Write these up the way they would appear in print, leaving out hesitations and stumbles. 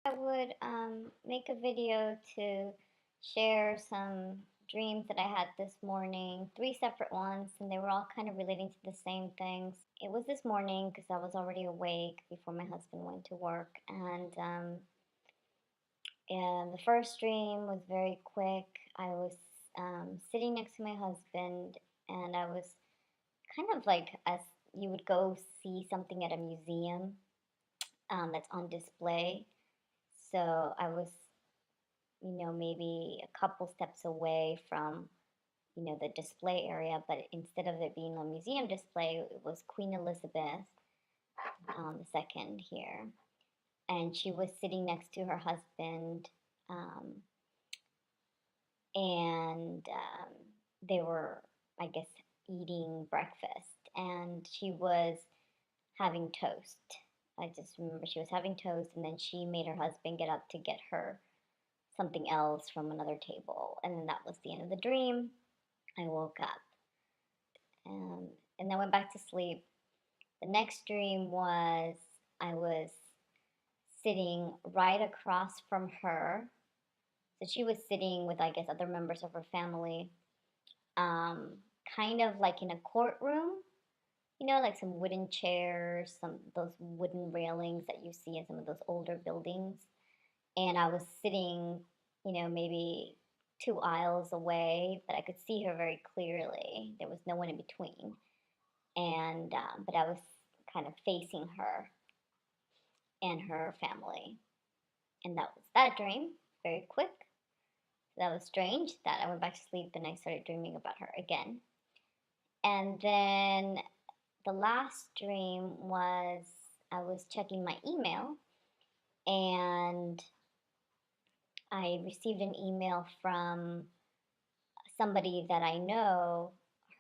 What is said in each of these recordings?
I would make a video to share some dreams that I had this morning, three separate ones, and they were all kind of relating to the same things. It was this morning because I was already awake before my husband went to work, and the first dream was very quick. I was sitting next to my husband, and I was kind of like as you would go see something at a museum that's on display. So I was, maybe a couple steps away from, the display area, but instead of it being a museum display, it was Queen Elizabeth II here. And she was sitting next to her husband, um, and they were, I guess, eating breakfast, and she was having toast. I just remember she was having toast, and then she made her husband get up to get her something else from another table. And then that was the end of the dream. I woke up and then went back to sleep. The next dream was I was sitting right across from her. So she was sitting with, I guess, other members of her family, kind of like in a courtroom, like some wooden chairs, some those wooden railings that you see in some of those older buildings. And I was sitting, maybe 2 aisles away, but I could see her very clearly. There was no one in between, and but I was kind of facing her and her family, and that was that dream. Very quick. That was strange. That I went back to sleep and I started dreaming about her again. And then the last dream was I was checking my email, and I received an email from somebody that I know.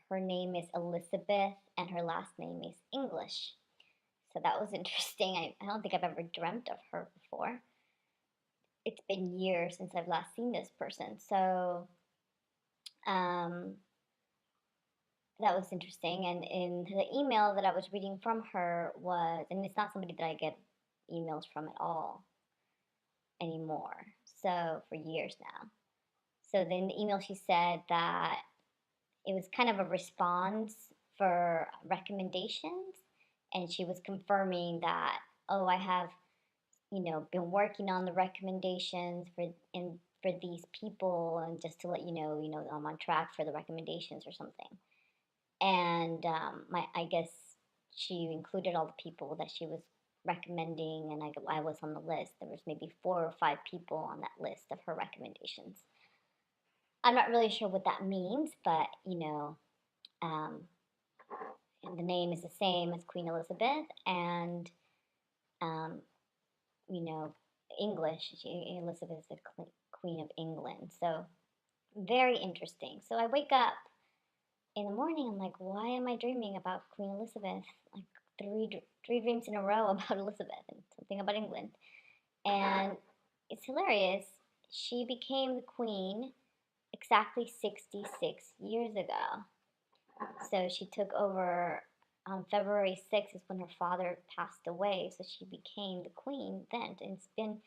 Her name is Elizabeth, and her last name is English. So that was interesting. I don't think I've ever dreamt of her before. It's been years since I've last seen this person. So um, that was interesting. And in the email that I was reading from her was, and it's not somebody that I get emails from at all anymore. So for years now. So then the email she said that it was kind of a response for recommendations, and she was confirming that, oh, I have, been working on the recommendations for these people, and just to let I'm on track for the recommendations or something. And I guess she included all the people that she was recommending, and I was on the list. There was maybe 4 or 5 people on that list of her recommendations. I'm not really sure what that means, but um, and the name is the same as Queen Elizabeth, and um, you know, English. Elizabeth is the Queen of England, so very interesting. So I wake up in the morning. I'm like, why am I dreaming about Queen Elizabeth? Like three dreams in a row about Elizabeth and something about England, and it's hilarious. She became the queen exactly 66 years ago. So she took over on February 6th is when her father passed away. So she became the queen then. And it's been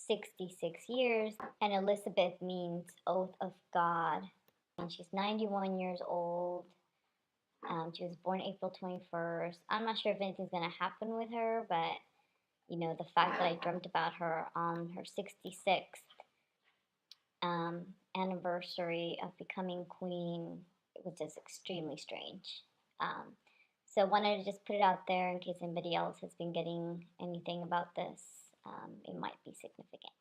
66 years. And Elizabeth means oath of God. And she's 91 years old. She was born April 21st. I'm not sure if anything's going to happen with her, but the fact that I dreamt about her on her 66th anniversary of becoming queen, it was just extremely strange. So I wanted to just put it out there in case anybody else has been getting anything about this. It might be significant.